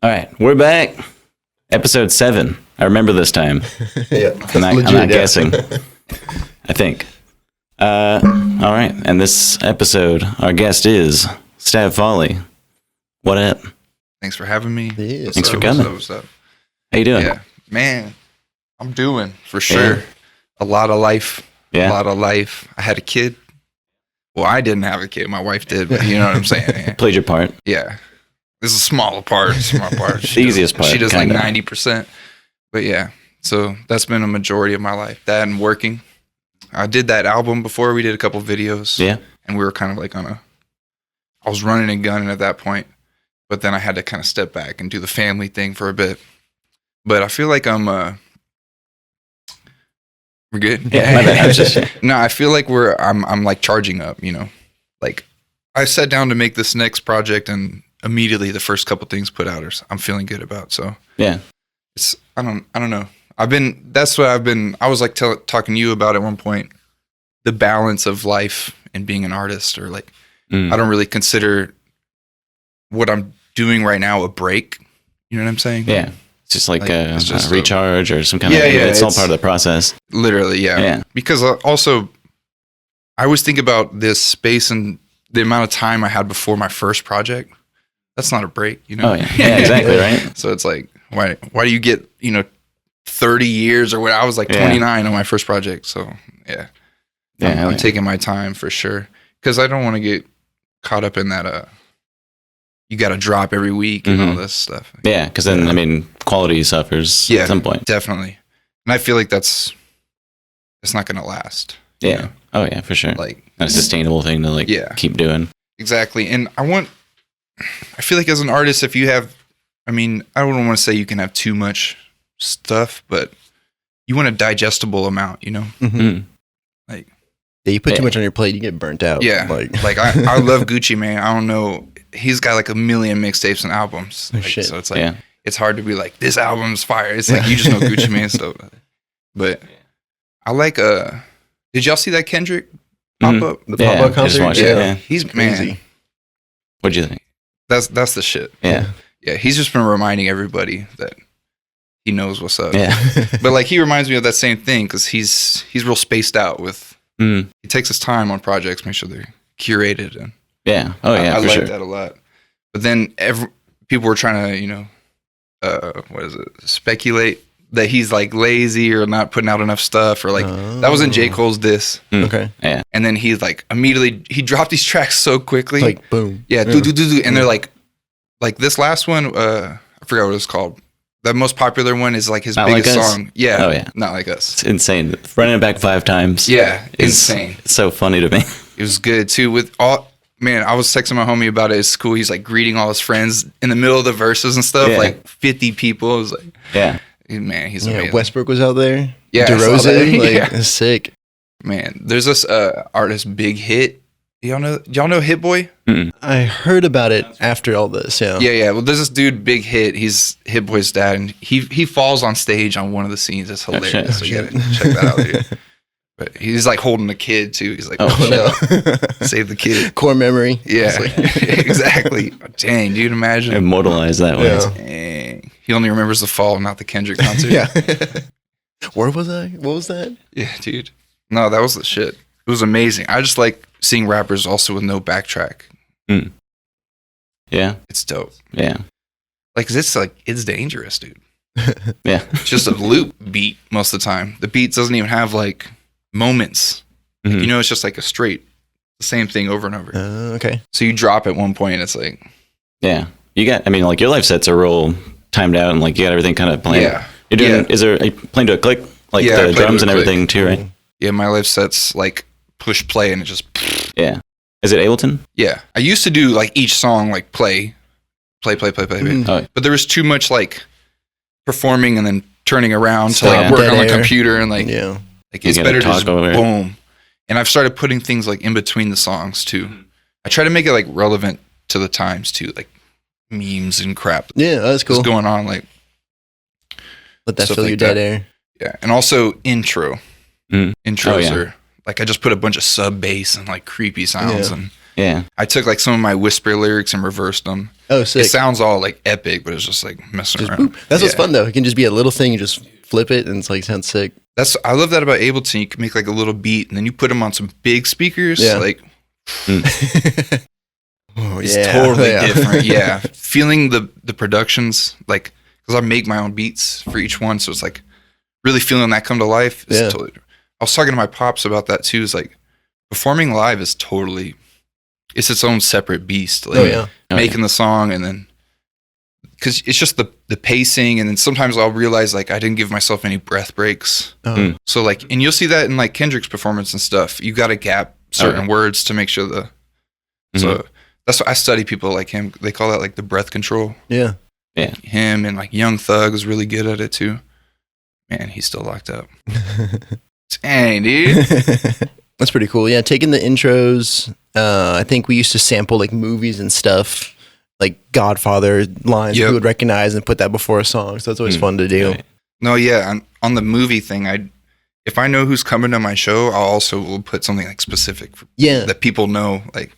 All right, we're back. Episode 7. I remember this time. Yeah, I'm not guessing. I think. All right, and this episode, our guest is Stav Folly. What up? Thanks for having me. Yeah, Thanks for coming. What's up? How you doing? Yeah, man, I'm doing for sure. Yeah. A lot of life. Yeah. A lot of life. I had a kid. Well, I didn't have a kid. My wife did, but you know what I'm saying. Played your part. Yeah. This is a small part. The easiest part. She does kinda. like 90%. But yeah, so that's been a majority of my life. That and working. I did that album before. We did a couple videos. Yeah. And we were kind of like I was running and gunning at that point. But then I had to kind of step back and do the family thing for a bit. But I feel like we're good. Yeah, my bad. I was just- No, I feel like I'm like charging up, you know. Like I sat down to make this next project and immediately the first couple things put out I'm feeling good about. So Yeah. it's I don't know. I was like talking to you about at one point, the balance of life and being an artist, or like I don't really consider what I'm doing right now a break. You know what I'm saying? Yeah. It's just like it's just a recharge or some kind of... Yeah, it's all it's- part of the process. Literally, yeah. Yeah. Because also, I always think about this space and the amount of time I had before my first project. That's not a break, you know? Oh, yeah. Yeah, exactly, right? So it's like, why do you get, 30 years or what? I was like Yeah. 29 on my first project. So yeah. Yeah, I'm taking my time for sure. Because I don't want to get caught up in that, you got to drop every week and all this stuff. Yeah, because then, I mean, quality suffers at some point. Definitely. And I feel like it's not going to last. you Yeah. know? Oh, yeah, for sure. Like, Not a sustainable thing to, like, keep doing. exactly. And I feel like as an artist, if you have, I don't want to say you can have too much stuff, but you want a digestible amount, you know? Mm. Like, Yeah, you put too much on your plate, you get burnt out. yeah. Like I love Gucci, man. I don't know. He's got like 1 million mixtapes and albums. Oh, Like, shit. so it's like, Yeah. it's hard to be like, this album's fire. It's like, you just know Gucci Mane stuff. But I like, did y'all see that Kendrick pop up? The Yeah, pop-up I just concert? watched it, yeah. He's crazy. man. What'd you think? That's the shit. Yeah. Yeah, he's just been reminding everybody that he knows what's up. Yeah. But like he reminds me of that same thing because he's real spaced out with. Mm. He takes his time on projects, make sure they're curated, and Yeah. Oh, yeah, I for like sure. that a lot. But then people were trying to speculate that he's like lazy or not putting out enough stuff, or like that was in J. Cole's diss. Mm. Okay. Yeah. And then he's like immediately he dropped these tracks so quickly. Like, boom. Yeah, do, and they're like this last one, I forgot what it's called. The most popular one is like his Not biggest Like Us? song. Yeah. Oh, yeah. Not Like Us. It's insane. Running it back 5 times. Yeah, is insane. so funny to me. It was good too. I was texting my homie about it at school. He's like greeting all his friends in the middle of the verses and stuff. Yeah. Like 50 people. It was like, Yeah. man, he's Yeah, amazing. Westbrook was out there. Yeah, I saw DeRozan, that. like, Yeah. it's sick. Man, there's this artist, Big Hit. Y'all know Hit Boy? I heard about it after all this, yeah. Yeah. Well, there's this dude, Big Hit. He's Hit Boy's dad, and he falls on stage on one of the scenes. It's hilarious. So you gotta check that out, dude. But he's like holding a kid too. He's like, Oh, no, save the kid. Core memory. Yeah, It's like- exactly. Dang, dude, imagine. Immortalize that way. Yeah. Dang. He only remembers the fall, not the Kendrick concert. yeah. Where was I? What was that? Yeah, dude. No, that was the shit. It was amazing. I just like seeing rappers also with no backtrack. Yeah. It's dope. Yeah. Like, 'cause it's dangerous, dude. Yeah. It's just a loop beat most of the time. The beat doesn't even have like moments. Mhm. You know, it's just like the same thing over and over. Okay. So you drop at one point, it's like, Yeah. Like your life sets are real timed out and like you got everything kind of planned. yeah. You're doing, Yeah. are you playing to a click? Like Yeah, I the play to drums a and click. everything too, right? Yeah, my life sets like push play and it just, Yeah. Is it Ableton? yeah. I used to do like each song, like play. Oh, But there was too much like performing and then turning around to Stop, like work dead on the air. computer and like, Yeah. like You it's gotta better to talk just over it. boom. And I've started putting things like in between the songs too. I try to make it like relevant to the times too, like memes and crap Yeah, that's cool. that's going on. Like, Let that stuff fill like your dead that. air. yeah. And also intro. Mm. Intros Oh, yeah. are like, I just put a bunch of sub bass and like creepy sounds Yeah. and Yeah. I took like some of my whisper lyrics and reversed them. Oh, sick. It sounds all like epic, but it's just like messing Just around. boop. That's what's Yeah. fun though. It can just be a little thing. You just flip it, and it's like sounds sick. I love that about Ableton. You can make like a little beat, and then you put them on some big speakers. Yeah. Like Oh, it's totally different. Yeah, feeling the productions, like because I make my own beats for each one, so it's like really feeling that come to life. Is Yeah. totally. I was talking to my pops about that too. Is like performing live is totally, it's its own separate beast. Like Oh yeah. making the song and then. Because it's just the pacing, and then sometimes I'll realize like I didn't give myself any breath breaks. Oh. So like, and you'll see that in like Kendrick's performance and stuff. You got to gap certain words to make sure the. So that's what I study people like him. They call that like the breath control. Yeah. Him and like Young Thug is really good at it too. Man, he's still locked up. Dang, dude. That's pretty cool. Yeah, taking the intros. I think we used to sample like movies and stuff, like Godfather lines Yep. we would recognize and put that before a song. So that's always fun to do. Right. No, yeah. On the movie thing, if I know who's coming to my show, I'll also will put something like specific for, Yeah. that people know. Like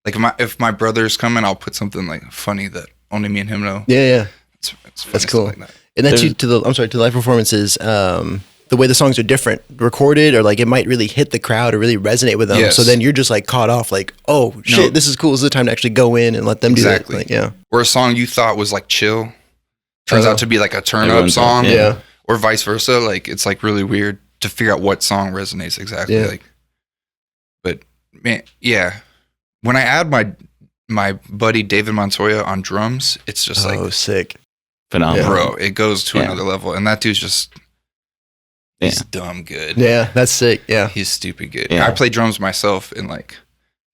if my brother's coming, I'll put something like funny that only me and him know. Yeah, yeah. It's funny That's stuff cool. Like that. And then There's- to the live performances, the way the songs are different, recorded, or like it might really hit the crowd or really resonate with them. Yes. So then you're just like caught off, like, oh shit, this is cool. This is the time to actually go in and let them Exactly. do that. Like, yeah. Or a song you thought was like chill turns out to be like a turn up Everyone's song. on- Yeah. Or vice versa. Like it's like really weird to figure out what song resonates exactly. Yeah. Like, but man, yeah. When I add my buddy David Montoya on drums, it's just Oh, like, sick. Phenomenal. bro, it goes to Yeah. another level. And that dude's just, he's Yeah. dumb good. Yeah, that's sick. Yeah. He's stupid good. Yeah. I play drums myself, and like,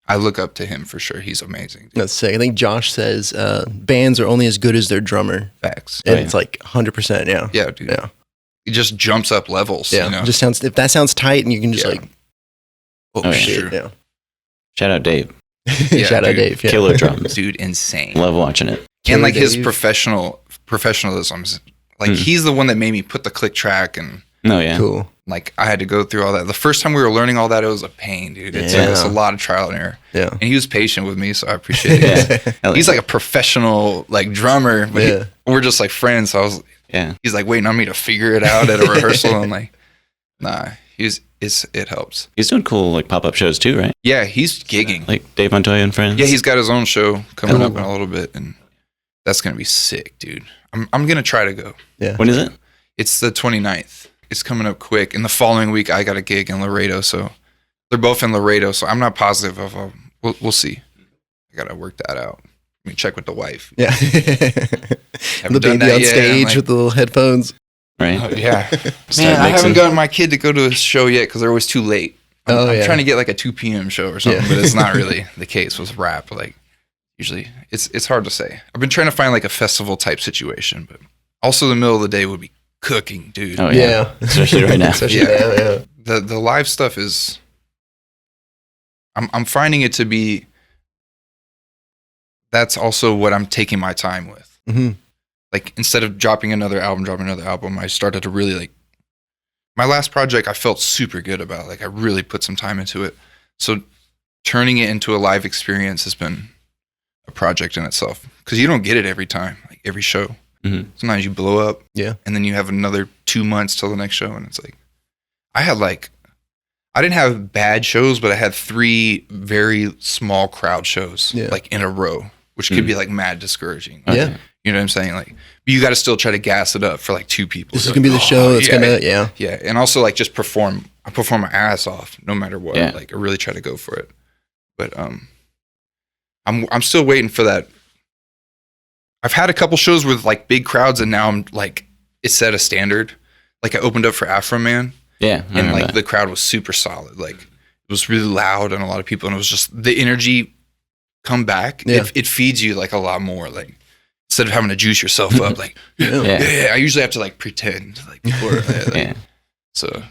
I look up to him for sure. He's amazing. Dude. That's sick. I think Josh says bands are only as good as their drummer. Facts. And yeah. it's like 100%. Yeah. Yeah, dude. Yeah. It just jumps up levels. Yeah. You know? Just sounds, if that sounds tight and you can just Yeah. like, oh, Oh, yeah. shit. shit. Yeah. Shout out Dave. Yeah, Shout out dude. Dave. Yeah. Killer drums. Dude, insane. Love watching it. And like Killer his Dave. professionalism. Like he's the one that made me put the click track, and No, yeah. Cool. like I had to go through all that. The first time we were learning all that, it was a pain, dude. It took Yeah. us a lot of trial and error. Yeah. And he was patient with me, so I appreciate it. Yeah. Hell He's yeah. like a professional like drummer, but Yeah. we're just like friends. So I was Yeah. he's like waiting on me to figure it out at a rehearsal. I'm like, nah, it helps. He's doing cool like pop up shows too, right? Yeah, he's gigging. Like Dave Montoya and Friends. Yeah, he's got his own show coming Cool. up in a little bit, and that's gonna be sick, dude. I'm gonna try to go. Yeah. When is it? It's the 29th. It's coming up quick. And the following week, I got a gig in Laredo, so they're both in Laredo. So I'm not positive of. We'll see. I gotta work that out. Let me check with the wife. Yeah. Haven't The done baby that on yet. stage I'm like, with the little headphones. Right? oh, yeah. Start Man, I haven't mixing. gotten my kid to go to a show yet because they're always too late. I'm Yeah. trying to get like a 2 p.m. show or something, Yeah. but it's not really the case with rap. Like usually, it's hard to say. I've been trying to find like a festival type situation, but also the middle of the day would be cooking, dude. Oh, Yeah. yeah. Especially right now. Especially Yeah. now, yeah. The live stuff is. I'm finding it to be. That's also what I'm taking my time with. Mhm. Like instead of dropping another album, I started to really like. My last project, I felt super good about. Like I really put some time into it. So turning it into a live experience has been a project in itself because you don't get it every time, like every show. Mhm. Sometimes you blow up, Yeah. and then you have another 2 months till the next show, and it's like, I didn't have bad shows, but I had 3 very small crowd shows, Yeah. like in a row, which could be like mad discouraging. Yeah. You know what I'm saying? Like, you got to still try to gas it up for like 2 people. This is You're going to be like, the show "Oh, that's yeah." going to, yeah. Yeah, and also like just perform. I perform my ass off no matter what. Yeah. Like I really try to go for it. But I'm still waiting for that. I've had a couple shows with like big crowds, and now I'm like it set a standard. Like I opened up for Afro Man, Yeah. I and remember like that. the crowd was super solid. Like it was really loud and a lot of people, and it was just the energy come back. Yeah. It feeds you like a lot more. Like instead of having to juice yourself up, like Yeah. yeah, I usually have to like pretend like people are. Like, Yeah. so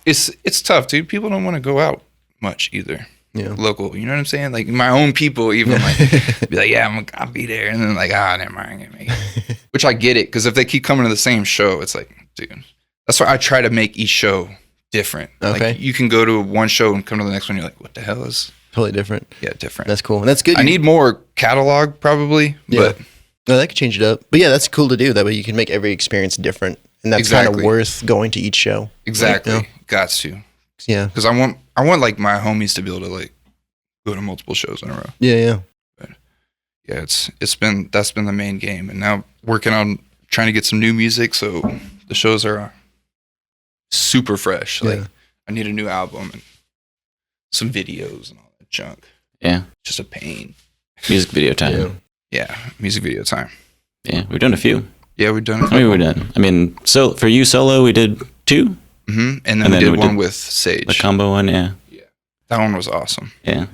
it's tough, dude. People don't want to go out much either. Yeah. Local, you know what I'm saying? Like my own people, even like be like, yeah, I'll be there, and then like, never mind, I can't make it. Which I get it because if they keep coming to the same show, it's like, dude, that's why I try to make each show different. Okay. Like you can go to one show and come to the next one, you're like, what the hell is Totally different. Yeah, different. That's cool. And that's good. I need more catalog probably, but no, that could change it up. But yeah, that's cool to do. That way you can make every experience different. And that's kind of worth going to each show. Exactly. Right? Got to. Yeah. Because I want like my homies to be able to like go to multiple shows in a row. Yeah. But yeah, that's been the main game. And now working on trying to get some new music, so the shows are super fresh. Like I need a new album and some videos and all that junk. Yeah. Just a pain. Music video time. Yeah, music video time. Yeah, we've done a few. Yeah, we've done it. I mean, we're done. I mean, so for you solo, we did 2. Mm-hmm. And then we did one with Sage. The combo one, yeah. Yeah. That one was awesome. Yeah.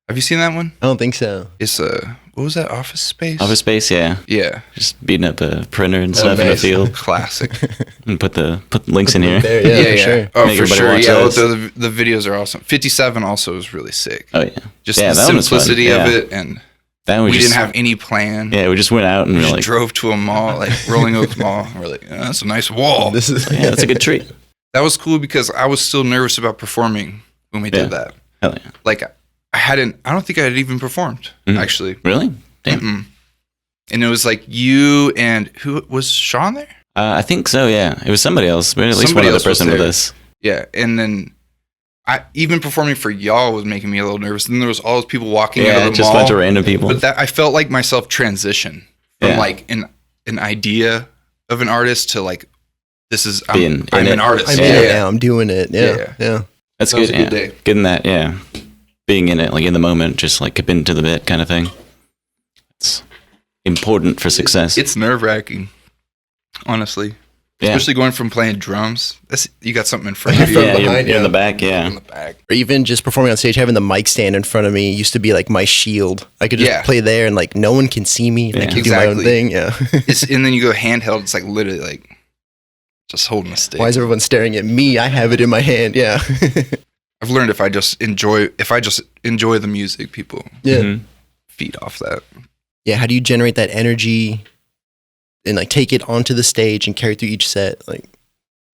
Have you seen that one? I don't think so. It's what was that? Office Space? Office Space, yeah. Yeah. Just beating up a printer and stuff in the field. Classic. And put the links in here. There, yeah, for sure. Oh, Make for sure. watch Yeah, those. the videos are awesome. 57 also is really sick. Oh, yeah. Just yeah, the that one was fun. simplicity of Yeah. it, and That we didn't have any plan. Yeah, we just went out and We we were just like, drove to a mall, like Rolling Oaks Mall. And we're like, oh, that's a nice wall. This is yeah, that's a good treat. That was cool because I was still nervous about performing when we did that. Hell yeah. Like, I don't think I had even performed, actually. Really? Damn. Mm-mm. And it was like you and who was Sean there? I think so, yeah. It was somebody else. We had at least Somebody one other else was person with there. us. Yeah. And then even performing for y'all was making me a little nervous. And then there was all those people walking out Yeah, of the just a mall. bunch of random people. But that I felt like myself transition from like an idea of an artist to like, this is, I'm an artist. I'm in it now. I'm doing it. Yeah. That's That good. was a good day. Getting that, yeah. Being in it, like in the moment, just like committing to the bit kind of thing. It's important for success. It's nerve-wracking, honestly. Yeah. Especially going from playing drums. You got something in front of you. Yeah, behind you're in you. the back, yeah. In the back. Or even just performing on stage, having the mic stand in front of me used to be like my shield. I could just Yeah. play there and like no one can see me. And I Yeah. can do my own Exactly. thing. Yeah. And then you go handheld. It's like literally like just holding a stick. Why is everyone staring at me? I have it in my hand. Yeah. I've learned if I just enjoy the music, people Yeah. Mhm. feed off that. Yeah. How do you generate that energy and like take it onto the stage and carry through each set? Like,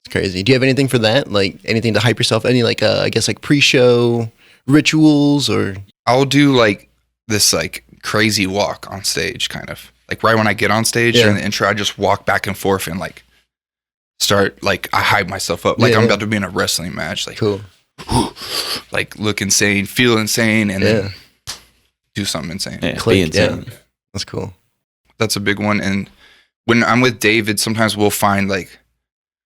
it's crazy. Do you have anything for that? Like anything to hype yourself? Any like, I guess like pre-show rituals or? I'll do like this like crazy walk on stage, kind of like right when I get on stage during the intro, I just walk back and forth and like start like I hype myself up like I'm about to be in a wrestling match, like Cool. like look insane, feel insane, and then do something insane. Yeah, Click, be insane. That's cool. That's a big one. And when I'm with David, sometimes we'll find like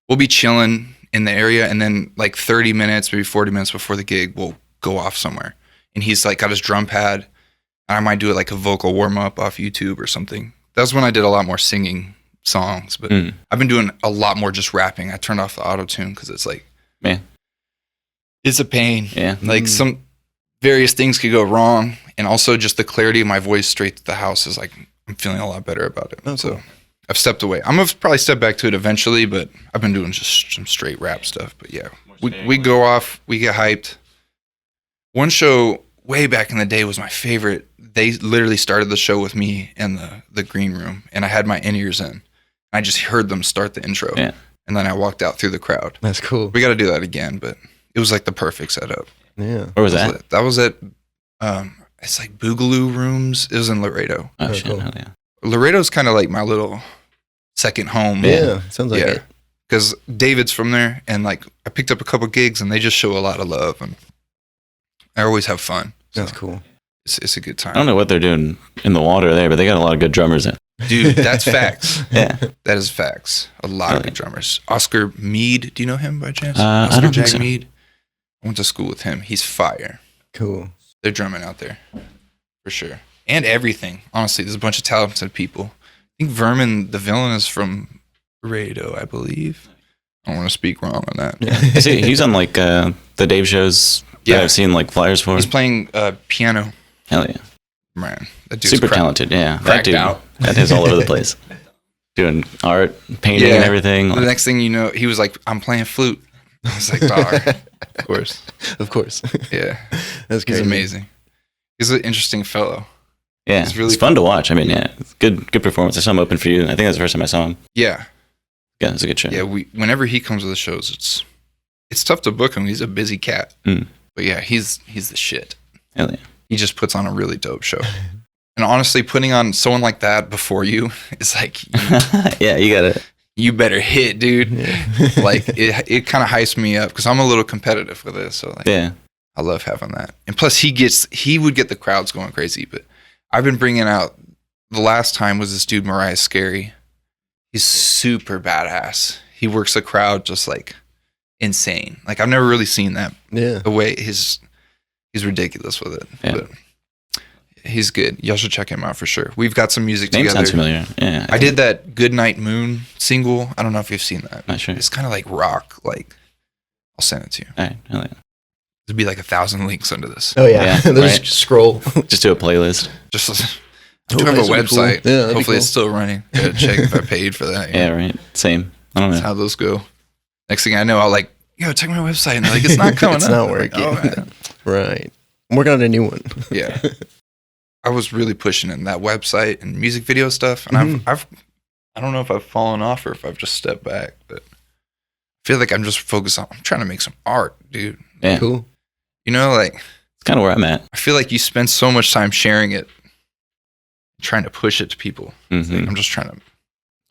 we'll be chilling in the area, and then like 30 minutes, maybe 40 minutes before the gig, we'll go off somewhere. And he's like got his drum pad, and I might do it like a vocal warm up off YouTube or something. That's when I did a lot more singing songs, but I've been doing a lot more just rapping. I turned off the auto tune because it's like, Man. it's a pain. Yeah. Like some various things could go wrong, and also just the clarity of my voice straight to the house is like I'm feeling a lot better about it. Oh, So cool. I've stepped away. I'm gonna probably step back to it eventually, but I've been doing just some straight rap stuff. But yeah, we go off, we get hyped. One show way back in the day was my favorite. They literally started the show with me in the green room, and I had my in-ears in. I just heard them start the intro, Yeah. and then I walked out through the crowd. That's cool. We got to do that again, but it was like the perfect setup. Yeah. Where was that? That was at it's like Boogaloo Rooms. It was in Laredo. Oh, Oh, shit. cool. Hell yeah. Laredo's kind of like my little second home. Yeah. Sounds like Yeah. it. Because David's from there, and like I picked up a couple gigs, and they just show a lot of love, and I always have fun. So That's cool. it's a good I don't time, know what they're doing in the water there, but they got a lot of good drummers in. dude. That's facts. Yeah. That is facts. A lot of Really? good drummers. Oscar Mead, do you know him by chance? I Oscar don't think so. Mead. I went to school with him. He's fire. Cool. They're drumming out there for sure, and everything. Honestly, there's a bunch of talented people. I think Vermin, the villain, is from Laredo, I believe. I don't want to speak wrong on that. I see, he's on like the Dave shows that Yeah. I've seen like flyers for. He's playing piano. Hell yeah. Man, that dude's Super crack- talented, yeah. That cracked dude, out. that is all over the place. Doing art, painting, Yeah. and everything. The Like, next thing you know, he was like, "I'm playing flute." I was like, "Dog, of course, Of course. yeah." That's He's crazy. amazing. He's an interesting fellow. yeah, it's really it's fun to watch. I mean, yeah, it's good performance. I saw him open for you. I think that's the first time I saw him. Yeah, Yeah, it's a good show. yeah. Whenever he comes to the shows, it's tough to book him. He's a busy cat. Mm. But yeah, he's the shit. Hell yeah. He just puts on a really dope show. And honestly, putting on someone like that before you is like, Yeah, you got it. you better hit, dude. Yeah. Like it kind of hypes me up because I'm a little competitive with it. So like, Yeah. I love having that. And plus he would get the crowds going crazy. But I've been bringing out, the last time was this dude, Mariah Scary. He's super badass. He works the crowd just like insane. Like I've never really seen that. Yeah. The way he's ridiculous with it. Yeah. But he's good. Y'all should check him out for sure. We've got some music Name together. sounds familiar. Yeah. I did that Goodnight Moon single. I don't know if you've seen that. Not sure. It's kind of like rock. Like, I'll send it to you. All right. Hell yeah. There'd be like 1,000 links under this. Oh yeah. Yeah, They'll right. just scroll. Just do a playlist. Just Oh, do have a that'd be cool. website. Yeah, that'd be Hopefully cool. it's still running. Gotta check if I paid for that. Yeah, right. Same. I don't That's know. how those go. Next thing I know, I'll like, yo, check my website. And they're like, it's not coming It's up. not I'm like, working. oh, man. Right. I'm working on a new one. Yeah. I was really pushing in that website and music video stuff. And Mhm. I don't know if I've fallen off or if I've just stepped back, but I feel like I'm just focused on, I'm trying to make some art, dude. Yeah. Cool. You know, like, It's kind of where I'm at. I feel like you spend so much time sharing it, trying to push it to people. Mhm. Like, I'm just trying to,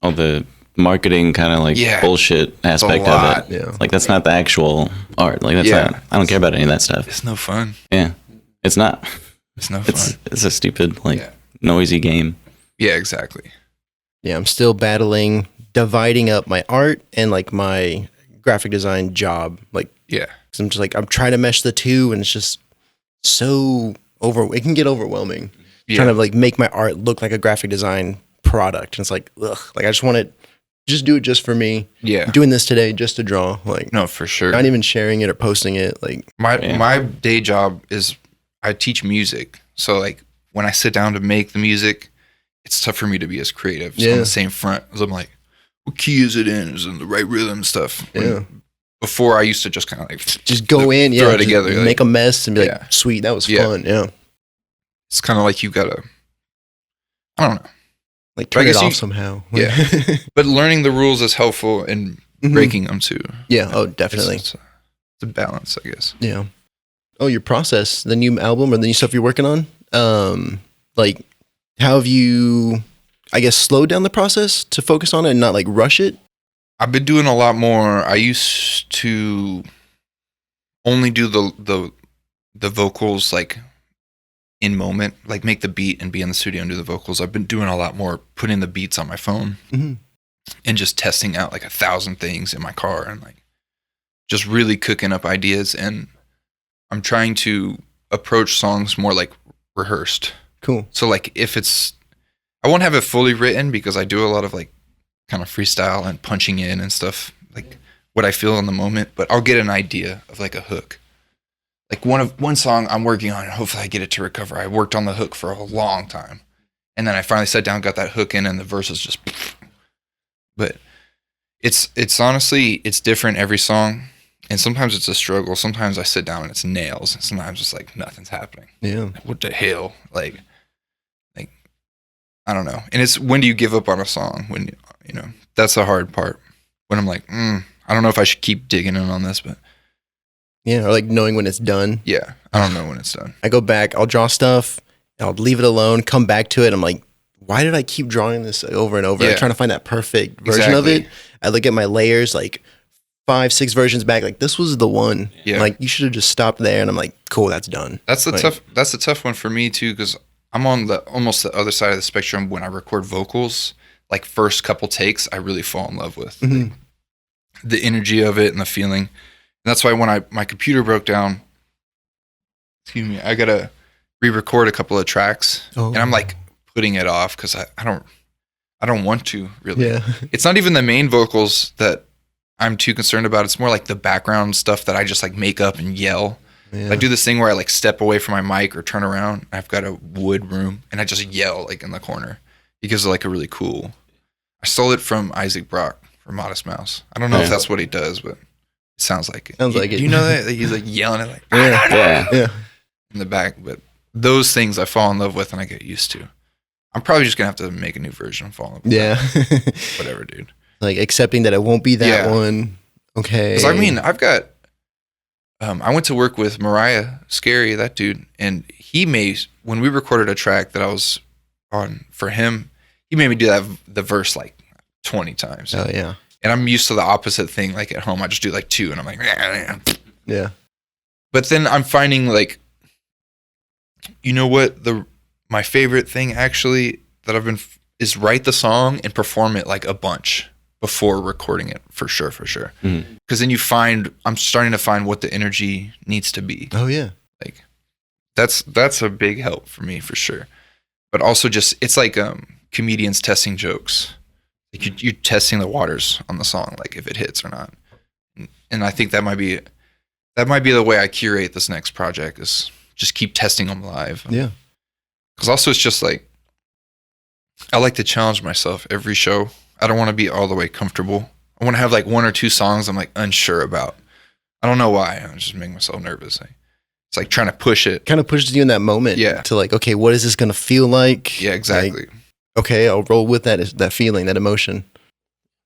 All the marketing kind of like Yeah. bullshit aspect of lot. it. Yeah. Like that's not the actual art. Like that's Yeah. not. I don't care about any of that stuff. it's no fun. Yeah. It's not. It's no fun. It's a stupid like Yeah. noisy game. Yeah, exactly. Yeah. I'm still battling dividing up my art and like my graphic design job. Like, Yeah. 'cause I'm just like, I'm trying to mesh the two and it's just so it can get overwhelming. Yeah. Trying to like make my art look like a graphic design product. And it's like, ugh, like I just want to just do it just for me. Yeah. I'm doing this today just to draw. Like, No, for sure. not even sharing it or posting it. Like, Yeah. My day job is I teach music. So like when I sit down to make the music, it's tough for me to be as creative. So on Yeah. the same front, as I'm like, what key is it in? Is it in the right rhythm stuff? When yeah, Before I used to just kind of like, just go in, throw yeah, it just together, like- make a mess and be like, Yeah. sweet, that was Yeah. fun. Yeah, it's kind of like you gotta, I don't know. like But I turn it guess off you- somehow. Yeah. But learning the rules is helpful in Mhm. breaking them too. Yeah. Oh, It's, definitely. it's a balance, I guess. Yeah. Oh, your process, the new album or the new stuff you're working on. Like, how have you, I guess, slowed down the process to focus on it and not like rush it? I've been doing a lot more. I used to only do the vocals like in moment, like make the beat and be in the studio and do the vocals. I've been doing a lot more putting the beats on my phone Mhm. and just testing out like 1,000 things in my car and like just really cooking up ideas. And I'm trying to approach songs more like rehearsed. Cool. So like if it's, I won't have it fully written because I do a lot of like kind of freestyle and punching in and stuff, like what I feel in the moment, but I'll get an idea of like a hook. Like one song I'm working on and hopefully I get it to recover. I worked on the hook for a long time. And then I finally sat down, got that hook in and the verses just, but it's honestly, it's different every song. And sometimes it's a struggle. Sometimes I sit down and it's nails. And sometimes it's like nothing's happening. Yeah. What the hell? Like, I don't know. And it's when do you give up on a song? When, you know, that's the hard part. When I'm like, I don't know if I should keep digging in on this, but Yeah. Or like knowing when it's done. yeah, I don't know when it's done. I go back, I'll draw stuff, and I'll leave it alone, come back to it. I'm like, why did I keep drawing this over and over? Yeah. Like, trying to find that perfect version of Exactly. it. I look at my layers, like 5-6 versions back, like this was the one. Yeah. Like you should have just stopped there. And I'm like, cool, that's done. That's the Like- that's a tough one for me too, because I'm on the almost the other side of the spectrum when I record vocals. Like first couple takes, I really fall in love with Mhm. the energy of it and the feeling. And that's why when my computer broke down, excuse me, I gotta re-record a couple of tracks, Oh. and I'm like putting it off because I don't want to really. Yeah. It's not even the main vocals that I'm too concerned about. It's more like the background stuff that I just like make up and yell. Yeah. I do this thing where I like step away from my mic or turn around. I've got a wood room and I just yell like in the corner. It gives it like a really cool. I stole it from Isaac Brock from Modest Mouse. I don't know if Yeah. that's what he does, but it sounds like it. Sounds like Do it. you know that? He's like yelling at like Yeah. Yeah. Yeah. in the back, but those things I fall in love with and I get used to. I'm probably just gonna have to make a new version and fall in love with Yeah. that. Whatever, dude. Like accepting that it won't be that Yeah. one. Okay. Because I mean, I've got I went to work with Mariah Scary, that dude, and when we recorded a track that I was on for him, he made me do the verse like 20 times. Oh yeah. And I'm used to the opposite thing. Like at home, I just do like 2, and I'm like, yeah. But then I'm finding like, you know what? My favorite thing actually that I've been is write the song and perform it like a bunch before recording it for sure. Because then I'm starting to find what the energy needs to be. Oh yeah. Like that's a big help for me for sure. But also just it's like comedians testing jokes. Like you're testing the waters on the song, like if it hits or not. And I think that might be the way I curate this next project is just keep testing them live. Yeah. Because also it's just like I like to challenge myself every show. I don't want to be all the way comfortable. I want to have like 1 or 2 songs I'm like unsure about. I don't know why. I'm just making myself nervous. It's like trying to push it. Kind of pushes you in that moment. Yeah. To like, okay, what is this going to feel like? Yeah, exactly. Like, okay, I'll roll with that feeling, that emotion.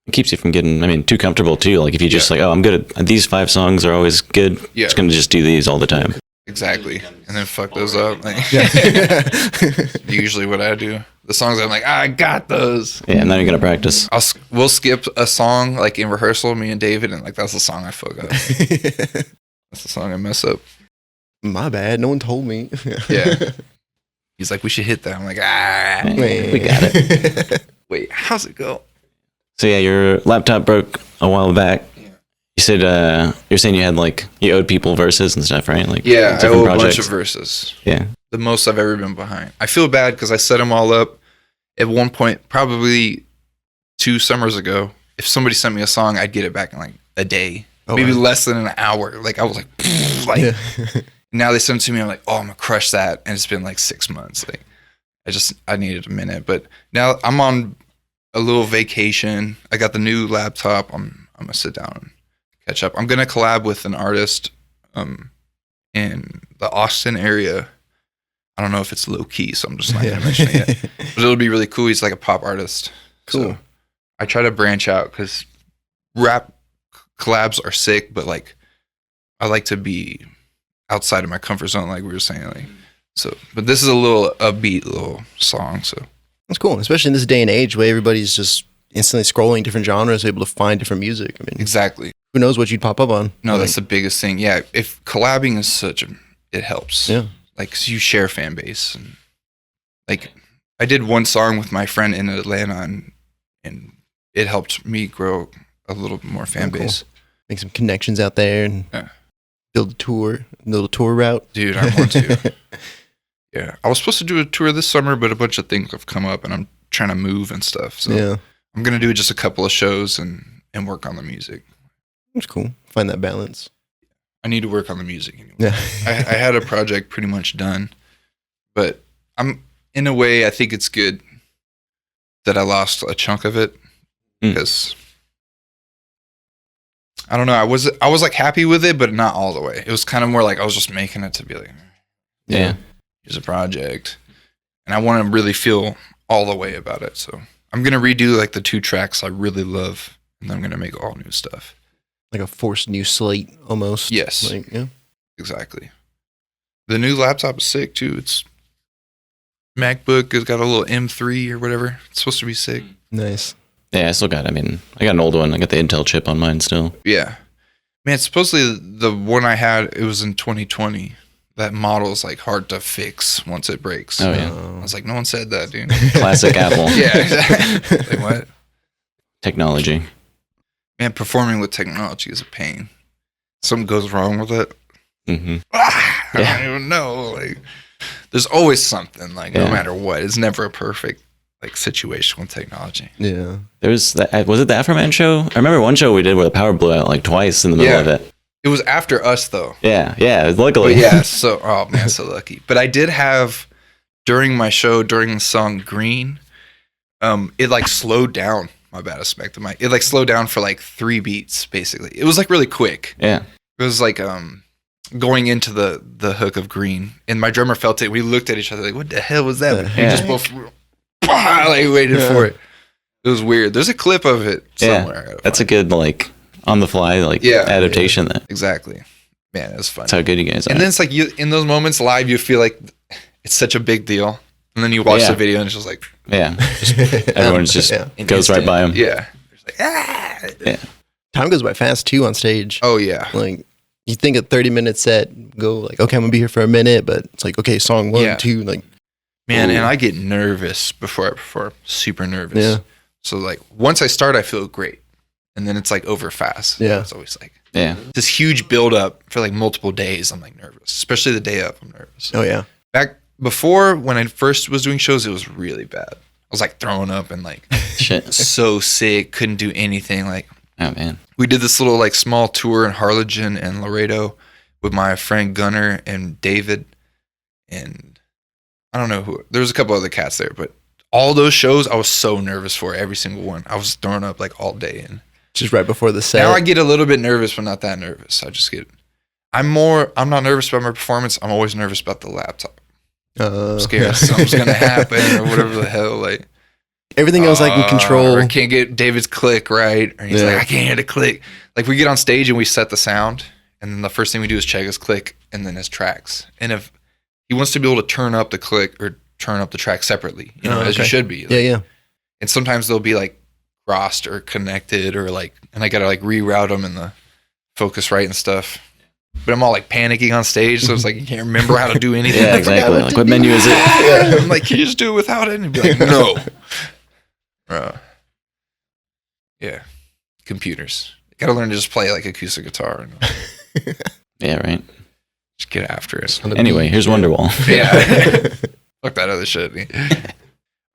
It keeps you from getting, too comfortable too. Like if you just like, oh, I'm good at these 5 songs are always good. Yeah. Just going to just do these all the time. Exactly. And then fuck those up. Like, usually what I do. The songs I'm like, I got those. Yeah, and then you're going to practice. We'll skip a song like in rehearsal, me and David, and like that's the song I fuck up. That's the song I mess up. My bad. No one told me. Yeah. He's like, we should hit that. I'm like, We got it. Wait, how's it go? So yeah, your laptop broke a while back. Yeah. You said you're saying you had like you owed people verses and stuff, right? Like yeah, I different owe projects. a bunch of verses. Yeah. The most I've ever been behind. I feel bad because I set them all up at one point, probably 2 summers ago. If somebody sent me a song, I'd get it back in like a day, maybe less than an hour. Like I was like, now they send it to me. I'm like, oh, I'm gonna crush that, and it's been like 6 months. Like I needed a minute, but now I'm on a little vacation. I got the new laptop. I'm gonna sit down and catch up. I'm gonna collab with an artist in the Austin area. I don't know if it's low key, so I'm just not gonna mention it yet. But it'll be really cool. He's like a pop artist. Cool. So I try to branch out because rap collabs are sick, but like I like to be outside of my comfort zone, like we were saying. Like so, but this is a little upbeat little song, so That's cool, especially in this day and age where everybody's just instantly scrolling different genres, able to find different music. I mean, exactly. who knows what you'd pop up on? No, that's the biggest thing. Yeah, if collabing is it helps. Yeah. Like 'cause you share fan base, and like I did one song with my friend in Atlanta, and it helped me grow a little more fan base. Make some connections out there and build a little tour route. Dude, I want to. Yeah, I was supposed to do a tour this summer, but a bunch of things have come up, and I'm trying to move and stuff. So Yeah, I'm gonna do just a couple of shows and work on the music. that's cool. Find that balance. I need to work on the music anyway. Yeah, I had a project pretty much done, but I'm in a way I think it's good that I lost a chunk of it because I don't know. I was like happy with it, but not all the way. It was kind of more like I was just making it to be like, Yeah. here's a project, and I want to really feel all the way about it. So I'm gonna redo like the 2 tracks I really love, and then I'm gonna make all new stuff. like a forced new slate almost. Yes. Like, yeah. Exactly. The new laptop is sick too. It's MacBook has got a little M3 or whatever. It's supposed to be sick. Nice. Yeah, I still got. I got an old one. I got the Intel chip on mine still. Yeah. Man, supposedly the one I had, it was in 2020. That model is like hard to fix once it breaks. Oh yeah, I was like, no one said that, dude. classic Apple. Yeah, exactly. Like, what? Technology. Man, performing with technology is a pain. Something goes wrong with it. Mm-hmm. I don't even know. Like, there's always something. Like, no Yeah. matter what, it's never a perfect like situation with technology. Yeah. There was that. Was it the Afro Man show? I remember one show we did where the power blew out like twice in the middle of it. It was after us though. Yeah. Luckily. But yeah. So, oh man, so lucky. But I did have during my show during the song Green, it like slowed down. My bad, I smacked the mic. It like slowed down for like 3 beats basically. It was like really quick. Yeah. It was like going into the hook of Green, and my drummer felt it. We looked at each other like, "What the hell was that?" We just both like waited for it. It was weird. There's a clip of it somewhere. Yeah, that's a good like on the fly like adaptation. That exactly. Man, it was fun. That's how good you guys are. And then it's like you in those moments live, you feel like it's such a big deal. And then you watch the video and it's just like, everyone's just goes right by them. Yeah. It's like, ah. Yeah. Time goes by fast too on stage. Oh yeah. Like you think a 30-minute set, go like, okay, I'm gonna be here for a minute, but it's like, okay, song 1, 2, like. Man, ooh. and I get nervous before I perform. Super nervous. Yeah. So like once I start, I feel great. And then it's like over fast. Yeah. It's always like Yeah. this huge build up for like multiple days. I'm like nervous, especially the day up. I'm nervous. Oh yeah. Back before when I first was doing shows, it was really bad. I was like throwing up and like Shit. so sick, couldn't do anything. Like Oh man. we did this little like small tour in Harlingen and Laredo with my friend Gunnar and David, and I don't know who. There was a couple other cats there, but all those shows I was so nervous for every single one. I was throwing up like all day, and Just right before the set. now I get a little bit nervous, but not that nervous. I just get. I'm not nervous about my performance. I'm always nervous about the laptop. I'm scared something's gonna happen or whatever the hell. Like everything else I can control. Or I can't get David's click right. Or he's like, I can't hear the click. Like we get on stage and we set the sound, and then the first thing we do is check his click and then his tracks. And if he wants to be able to turn up the click or turn up the track separately, as you should be. Like, yeah. And sometimes they'll be like crossed or connected or like, and I gotta like reroute them in the Focusrite and stuff. But I'm all like panicking on stage, so it's like you can't remember how to do anything. Yeah, exactly. Like, what menu is it? I'm like, can you just do it without it? And be like, no. Yeah, computers. Gotta learn to just play like acoustic guitar and Yeah, right. just get after it. Anyway, here's Wonderwall. Yeah, fuck that other shit.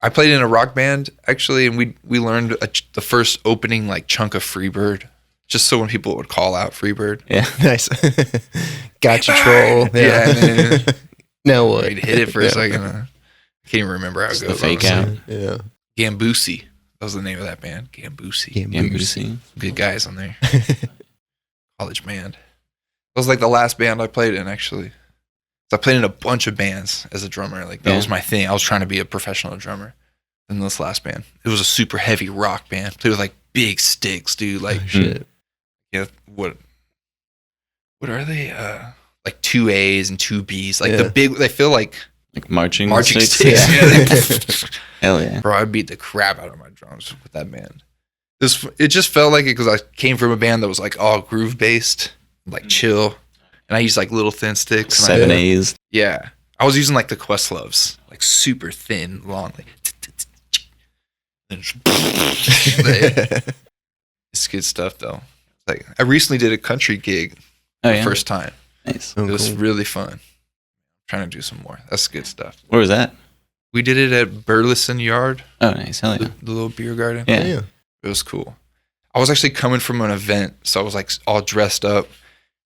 I played in a rock band actually, and we learned the first opening like chunk of Freebird, just so when people would call out Freebird. Yeah. Nice. Gotcha, troll. Yeah, and then Now what? we'd hit it for a second. I can't even remember how it Just goes. the fake honestly. out. Yeah. Gambusi. That was the name of that band. Gambusi. Gambusi. Good guys on there. College band. That was like the last band I played in, actually. So I played in a bunch of bands as a drummer. Like that was my thing. I was trying to be a professional drummer. In this last band, it was a super heavy rock band. Played with like big sticks, dude. Like Shit. yeah, what are they? Like 2 A's and 2 B's. Like the big. They feel like marching sticks. Yeah. Hell yeah. Bro, I beat the crap out of my drums with that band. It just felt like it because I came from a band that was like all groove based, like chill, and I used like little thin sticks. 7 A's. Yeah, I was using like the Questloves, like super thin, long. Like, it's good stuff though. Like I recently did a country gig Oh the yeah. first time. Nice. Oh, It was cool. really fun. I'm trying to do some more. That's good stuff. Where was that? We did it at Burleson Yard, Oh, nice. Hell yeah. the little beer garden. Yeah. Yeah. It was cool. I was actually coming from an event, so I was like all dressed up,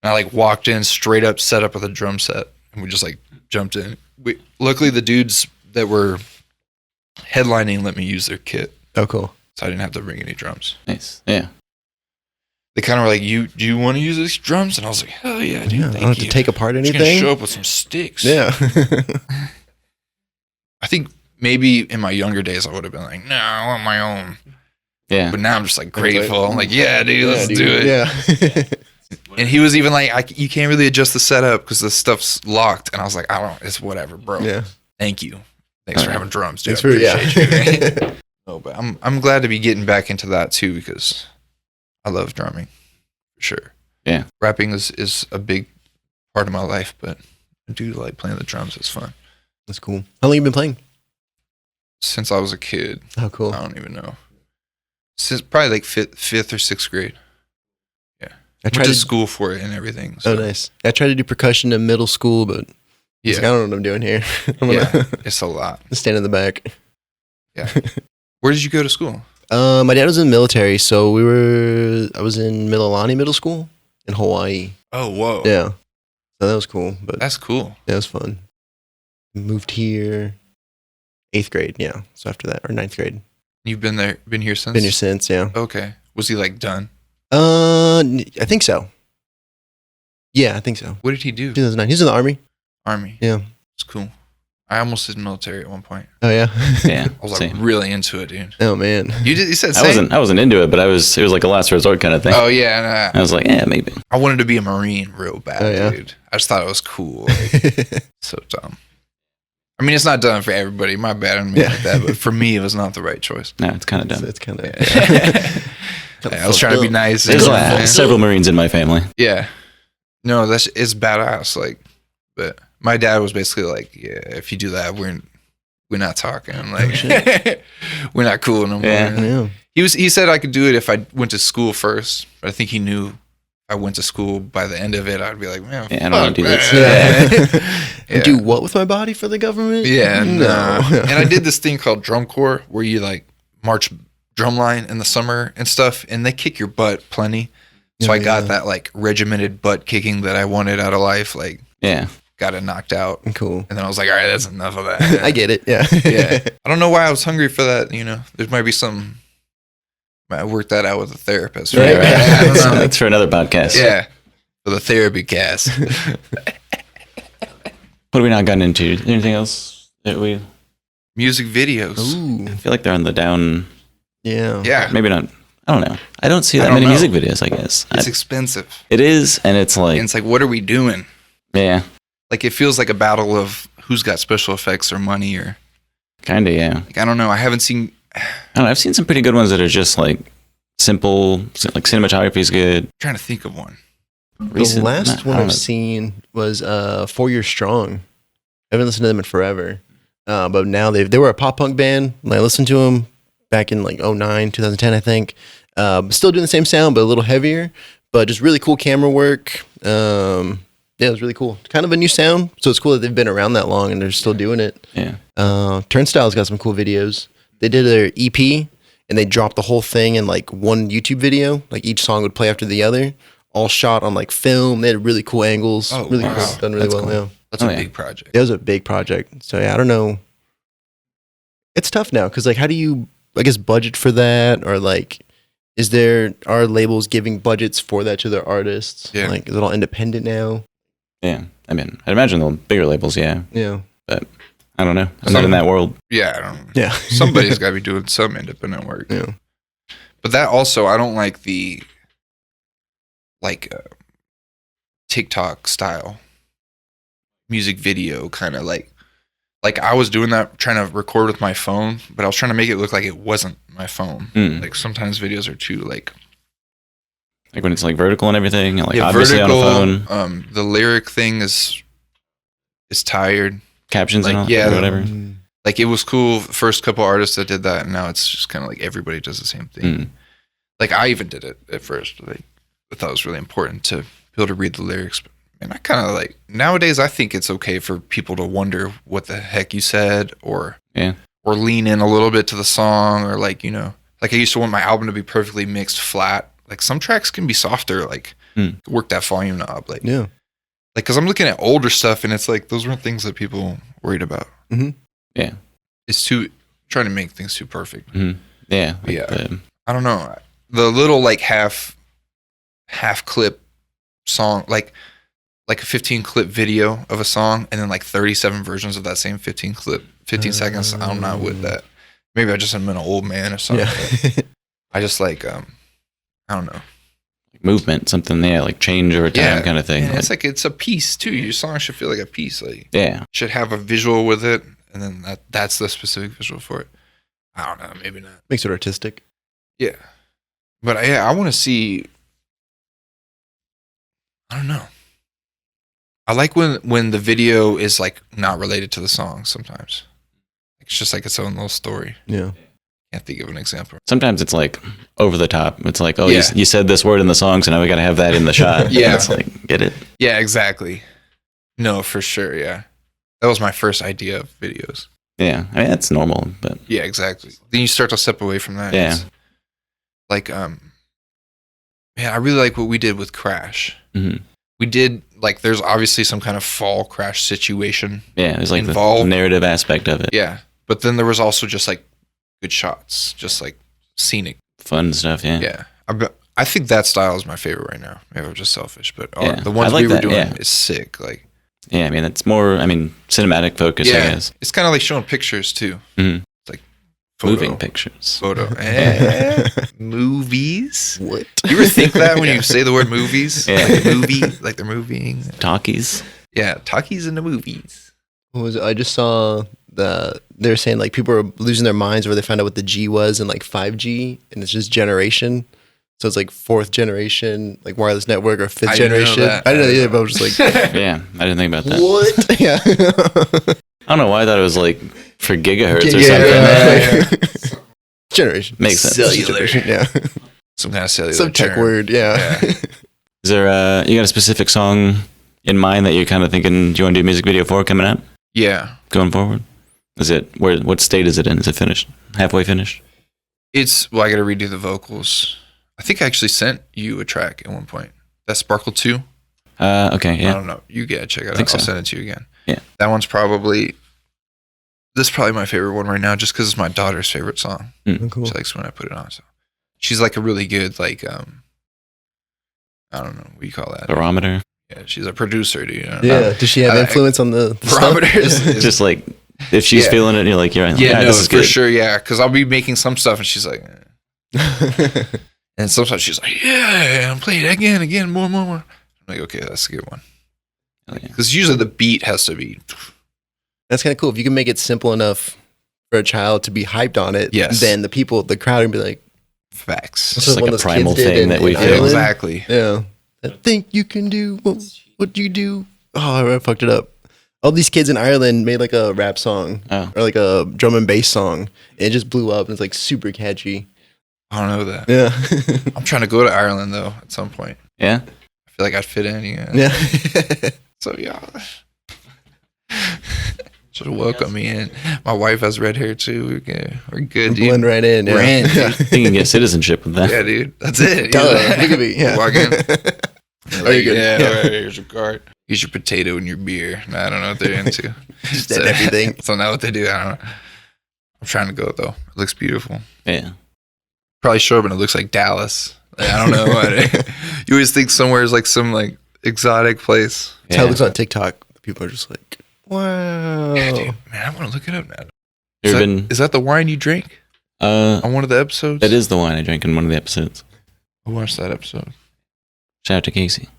and I like walked in straight up, set up with a drum set, and we just like jumped in. Luckily, the dudes that were headlining let me use their kit, Oh, cool. so I didn't have to bring any drums. Nice. Yeah. They kind of were like, "Do you want to use these drums?" And I was like, "Hell yeah, dude! Yeah, I Thank don't have you." to take apart I'm just gonna anything. show up with some sticks. Yeah. I think maybe in my younger days I would have been like, "No, I want my own." Yeah. But now I'm just like grateful. I'm like, "Yeah, dude, let's dude. do it." Yeah. And he was even like, "You can't really adjust the setup because the stuff's locked." And I was like, "I don't. It's whatever, bro. Yeah. Thank you. Thanks for having drums, dude. Thanks I for appreciate you." yeah. No, but I'm glad to be getting back into that too because I love drumming for sure. Yeah. Rapping is a big part of my life, but I do like playing the drums. It's fun. That's cool. How long you been playing? Since I was a kid, Oh, cool. I don't even know. Since probably like fifth or sixth grade. I Went tried to to school for it and everything. Oh, nice. I tried to do percussion in middle school, but I was like, I don't know what I'm doing here. I'm gonna Yeah, it's a lot. stand in the back. Where did you go to school? My dad was in the military, so I was in Mililani Middle School in Hawaii. Oh, whoa. Yeah. So that was cool, but That's cool. yeah, it was fun. Moved here 8th grade, yeah. So after that, or 9th grade. You've been here since? Been here since, yeah. Okay. Was he like done? I think so. Yeah, I think so. What did he do? 2009. He's in the army. Army. Yeah. It's cool. I almost did military at one point. Oh yeah. Yeah. I was like Same. really into it, dude. Oh man. You said same? I wasn't into it, but it was like a last resort kind of thing. Oh yeah. I was like, yeah, maybe. I wanted to be a Marine real bad, Oh, yeah? dude. I just thought it was cool. Like, so dumb. I mean, it's not done for everybody. My bad, I didn't mean like that. But for me, it was not the right choice. No, it's kind of dumb. It's kind of. I was trying to be nice. There's and- several Marines in my family. Yeah. No, it's badass. Like, but my dad was basically like, yeah, if you do that, we're not talking. Like, we're not cool no more. Yeah. He said I could do it if I went to school first, but I think he knew I went to school. By the end of it, I'd be like, man, Yeah, I don't want to do this. Yeah. Do what with my body for the government? Yeah, no. And I did this thing called drum corps, where you like march drumline in the summer and stuff, and they kick your butt plenty. So I got that like regimented butt kicking that I wanted out of life. Like, Yeah. got it knocked out. Cool. And then I was like, all right, that's enough of that. I get it. Yeah. Yeah. I don't know why I was hungry for that. You know, there might be some. I worked that out with a therapist. Right, right. I don't know. That's for another podcast. Yeah. For the therapy cast. What have we not gotten into? Anything else that we? Music videos. Ooh. I feel like they're on the down. Yeah. Yeah. Maybe not. I don't know. I don't see I that don't many know. music videos. I guess It's expensive. it is, and it's like, And it's like, what are we doing? yeah, Like, it feels like a battle of who's got special effects or money or. kind of, yeah. Like, I don't know. I haven't seen. I don't know. I've seen some pretty good ones that are just like simple, like cinematography is good. I'm trying to think of one. The last one I don't I've know. seen was 4 Years Strong. I haven't listened to them in forever. But now they were a pop punk band. And I listened to them back in like 09, 2010, I think. Still doing the same sound, but a little heavier. But just really cool camera work. Yeah, it was really cool. Kind of a new sound. So it's cool that they've been around that long and they're still doing it. Yeah. Turnstile's got some cool videos. They did their EP and they dropped the whole thing in like one YouTube video. Like each song would play after the other, all shot on like film. They had really cool angles. Oh, really wow. cool. Done really That's well. cool. Yeah. That's Oh, a yeah. big project. It was a big project. So yeah, I don't know. It's tough now because like, how do you, I guess, budget for that, or like, are labels giving budgets for that to their artists? Yeah. Like, is it all independent now? Yeah. I mean, I'd imagine the bigger labels, yeah. Yeah. I don't know. I'm not in that world. Yeah, I don't. Yeah. Somebody's got to be doing some independent work. Yeah. But that also, I don't like the TikTok style music video kind of like I was doing that trying to record with my phone, but I was trying to make it look like it wasn't my phone. Mm. Like sometimes videos are too like Like when it's like vertical and everything, and like obviously vertical. on a phone, The lyric thing is tired. captions like, and all, yeah, or whatever. Like it was cool the first couple artists that did that, and now it's just kind of like everybody does the same thing. Mm. Like I even did it at first. Like I thought it was really important to be able to read the lyrics. And I kind of like nowadays. I think it's okay for people to wonder what the heck you said, or Yeah. or lean in a little bit to the song, or like like I used to want my album to be perfectly mixed flat. Like some tracks can be softer. Like work that volume knob. Like Yeah. like because I'm looking at older stuff, and it's like those weren't things that people worried about. Mm-hmm. Yeah. It's trying to make things too perfect. Mm-hmm. Yeah. Like Yeah. the- I don't know. The little like half clip song, like a 15 clip video of a song, and then like 37 versions of that same 15 seconds. I'm not with that. Maybe I just am an old man or something. Yeah. I just like I don't know. movement, something, yeah, like change over time kind of thing. And it's a piece too. Your song should feel like a piece. Like Yeah. should have a visual with it, and then that's the specific visual for it. I don't know. Maybe not. Makes it artistic. Yeah. But yeah, I want to see. I don't know. I like when the video is like not related to the song sometimes. It's just like its own little story. Yeah. Can't think of an example. Sometimes it's like over the top. It's like, oh, Yeah. you said this word in the song, so now we got to have that in the shot. Yeah. It's like, get it? Yeah, exactly. No, for sure. Yeah. That was my first idea of videos. Yeah. I mean, that's normal, but Yeah, exactly. Then you start to step away from that. Yeah. It's like, I really like what we did with Crash. mhm. We did, like, there's obviously some kind of fall crash situation. Yeah, there's like the Involved. narrative aspect of it. Yeah. But then there was also just like good shots, just like scenic. Fun stuff, yeah. Yeah. I think that style is my favorite right now. Maybe I'm just selfish, but Yeah. the ones I like we were that, doing yeah. is sick. Like, Yeah, I mean, it's more, cinematic focus, I guess. It's kind of like showing pictures too. Mhm. It's like photo, Moving pictures. photo, movies. What? You ever think that when you say the word movies? Yeah. Like a movie, like they're moving. Talkies. Yeah, talkies in the movies. What was it? I just saw they're saying like people are losing their minds where they found out what the G was in like 5G, and it's just generation. So it's like 4th generation, like wireless network, or 5th I didn't know generation. that. I didn't know either, but I was just like, Yeah, I didn't think about that. what? Yeah. I don't know why I thought it was like for gigahertz or Yeah, something. yeah. Generation. Makes sense. Cellular. Yeah. Some kind of cellular Some tech term. word. Yeah. Yeah. Is there, you got a specific song in mind that you're kind of thinking, do you want to do a music video for coming up, Yeah. going forward? Is it, what state is it in? Is it finished? Halfway finished? I got to redo the vocals. I think I actually sent you a track at one point. That's Sparkle 2. Okay, I yeah. don't know. You gotta check it out. think I'll so. send it to you again. Yeah. That one's this is probably my favorite one right now just because it's my daughter's favorite song. Cool. She likes when I put it on. So she's like a really good, like, I don't know. What do you call that? Barometer? Yeah, she's a producer, dude. Yeah. Does she have influence on the Barometer stuff? is Just like, if she's Yeah. feeling it, you're like, yeah, no, this is for good. sure, yeah. Because I'll be making some stuff and she's like, and sometimes she's like, yeah, I'm playing it again, more. I'm like, okay, that's a good one. Hell yeah. Because usually the beat has to be, That's kind of cool. If you can make it simple enough for a child to be hyped on it, Yes. then the crowd can be like, facts. This Just is like one a those primal kids did thing in- that we in feel. Ireland. Exactly. yeah, I think you can do what you do. Oh, I fucked it up. All these kids in Ireland made like a rap song Oh, or like a drum and bass song. And it just blew up and it's like super catchy. I don't know that. Yeah. I'm trying to go to Ireland though at some point. yeah? I feel like I'd fit in. Yeah. yeah. So yeah. Should welcome me in. My wife has red hair too. We're good, dude. Blend right in. Yeah. We're in, dude. I think you can get citizenship with that. Yeah, dude. That's it. Duh, look at me. Yeah. Walk in. Are you good? Yeah, Yeah. all right, here's your card. Here's your potato and your beer. I don't know what they're into. Just everything. So not what they do. I don't know. I'm trying to go though. It looks beautiful. Yeah. Probably show up and it looks like Dallas. Like, I don't know. You always think somewhere is like some like exotic place. That's how it Yeah. looks on TikTok. People are just like, wow. Yeah, dude. Man, I want to look it up now. You ever been, Is that the wine you drink on one of the episodes? that is the wine I drank in one of the episodes. I watched that episode. Shout out to Casey.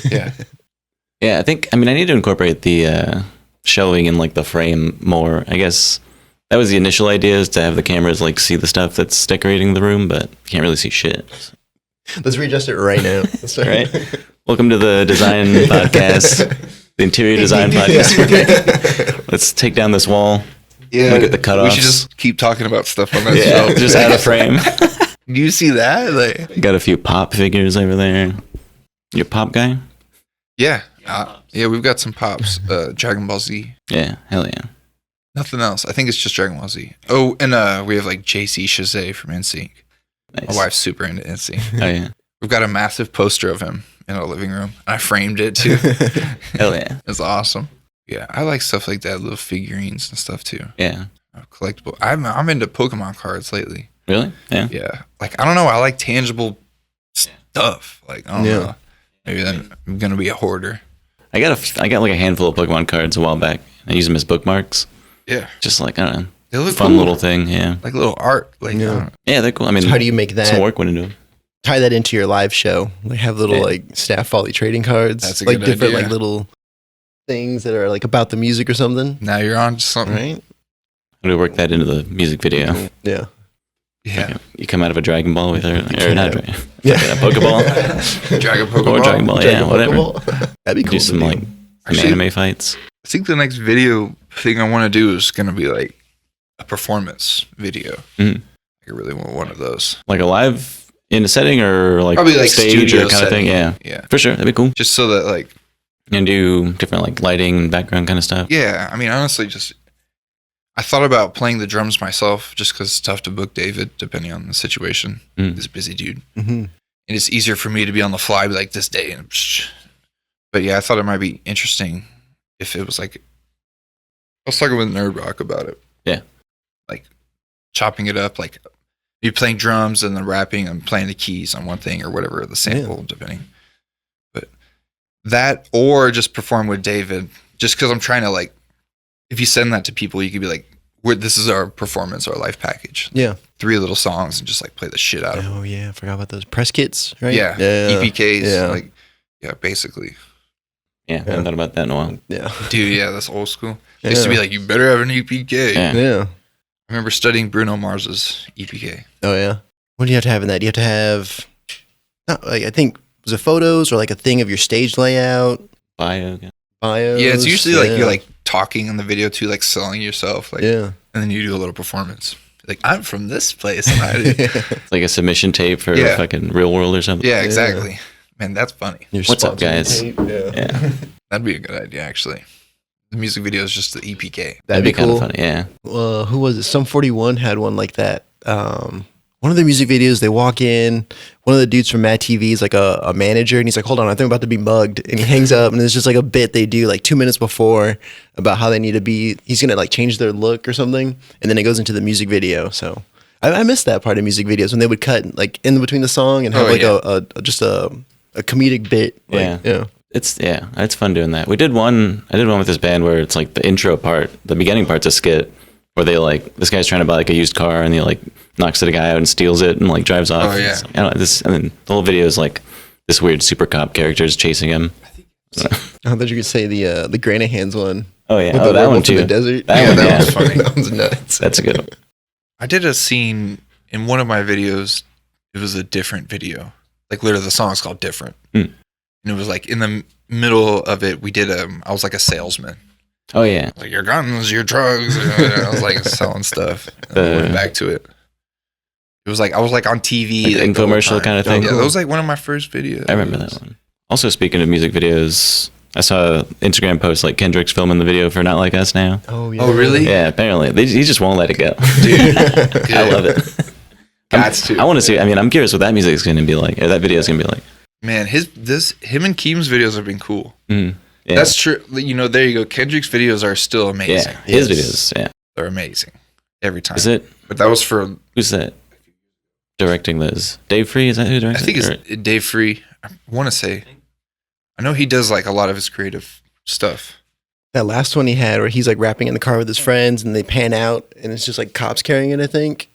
Yeah. Yeah, I need to incorporate the showing in like the frame more. I guess that was the initial idea, is to have the cameras like see the stuff that's decorating the room, but you can't really see shit. Let's readjust it right now. Right? Welcome to the design podcast, the interior design podcast. Let's take down this wall. Yeah. Look at the cutoffs. We should just keep talking about stuff on that Yeah, show. just out of frame. Do you see that? Like, Got a few pop figures over there. You a pop guy? yeah. Yeah, we've got some pops. Dragon Ball Z. Yeah, hell yeah. Nothing else. I think it's just Dragon Ball Z. Oh, and we have like JC Chazé from NSYNC. Nice. My wife's super into NSYNC. Oh yeah. We've got a massive poster of him in our living room. I framed it too. Hell yeah. It's awesome. Yeah, I like stuff like that, little figurines and stuff too. Yeah. Collectible. I'm into Pokemon cards lately. Really? Yeah. Yeah, like I don't know. I like tangible stuff. Like I don't Yeah. know. Maybe then I'm gonna be a hoarder. I got like a handful of Pokemon cards a while back. I use them as bookmarks. Yeah, Just like, I don't know, they look fun cool. little thing. Yeah. like little art. Like Yeah. I don't know. Yeah, they're cool. I mean, So how do you make some that? work went into them. Tie that into your live show. Like have little Yeah. like Stav Folly trading cards. That's a like good different idea. like little things that are like about the music or something. Now you're on to something. Right? How do we work that into the music video? Yeah. Yeah, You come out of a Dragon Ball with her, or not Dragon, Yeah. a Pokeball, Dragon Pokemon. or Dragon Ball, yeah, Dragon whatever. Pokeball. That'd be cool. Do to some do. like some Actually- anime fights. I think the next video thing I want to do is gonna be like a performance video. Mhm. I really want one of those. Like a live in a setting, or like Probably like stage studio or kind of thing. setting. Yeah, Yeah, for sure. That'd be cool. just so that like And do different like lighting and background kind of stuff. yeah. I mean, honestly, just I thought about playing the drums myself, just because it's tough to book David depending on the situation. Mm. He's a busy dude. Mhm. And it's easier for me to be on the fly, be like this day. And but yeah, I thought it might be interesting if it was like, I was talking with Nerd Rock about it. Yeah. Like chopping it up, like you playing drums and then rapping and playing the keys on one thing or whatever, the sample, depending. But that, or just perform with David, just because I'm trying to like, if you send that to people, you could be like, this is our performance, our life package. Yeah. 3 little songs and just like play the shit out of them. Oh yeah, I forgot about those press kits, right? Yeah. EPKs. Yeah. Like, yeah, basically. Yeah, I haven't thought about that in a while. Yeah. Dude, yeah, that's old school. It used to be like, you better have an EPK. Yeah. Yeah. I remember studying Bruno Mars's EPK. Oh yeah. What do you have to have in that? Do you have to have? Like I think was it photos or like a thing of your stage layout, Bio. Yeah. bios? Yeah, it's usually like you're like talking in the video too, like selling yourself. Like, yeah. and then you do a little performance. Like, I'm from this place. And I did. It's like a submission tape for Yeah. fucking Real World or something. Yeah, exactly. Man, that's funny. Your What's up, sponsored guys? tape, Yeah. Yeah. That'd be a good idea, actually. The music video is just the EPK. That'd be kind cool. of funny. Yeah. Who was it? Sum 41 had one like that. One of the music videos, they walk in. One of the dudes from Mad TV is like a manager, and he's like, "Hold on, I think I'm about to be mugged." And he hangs up, and it's just like a bit they do like 2 minutes before about how they need to be. He's gonna like change their look or something, and then it goes into the music video. So I missed that part of music videos when they would cut like in between the song and have a comedic bit. Like, Yeah. It's fun doing that. I did one with this band where it's like the intro part, the beginning part's a skit where they like, this guy's trying to buy like a used car and he like knocks at a guy out and steals it and like drives off. Oh, yeah. Like, I don't know, and then the whole video is like this weird super cop character's chasing him. I thought you could say the Granahan's one. Oh yeah. With Oh, the that robot one in too. the desert. That was funny. That one's nuts. That's a good one. I did a scene in one of my videos. It was a different video. Like, literally, the song's called Different. Mm. And it was like in the middle of it, I was like a salesman. Oh yeah. Like, your guns, your drugs. I was like selling stuff. And I went back to it. It was like, I was like on TV. Like the whole infomercial time. kind of thing? Yeah, that was like one of my first videos. I remember that one. Also, speaking of music videos, I saw an Instagram post like Kendrick's filming the video for Not Like Us now. Oh yeah. Oh, really? Yeah, apparently. He just won't let it go. Dude, I love it. Gots to. I want to see, I mean, I'm curious what that music is going to be like, or that video is going to be like. Man, him and Keem's videos have been cool. Mm, yeah. That's true. You know, there you go. Kendrick's videos are still amazing. Yeah, his Yes. videos, yeah. They're amazing every time. Is it, But that was for, who's that directing those? Dave Free, is that who I directs think it? it's Dave Free. I want to say, I know he does like a lot of his creative stuff. That last one he had where he's like rapping in the car with his friends and they pan out and it's just like cops carrying it, I think.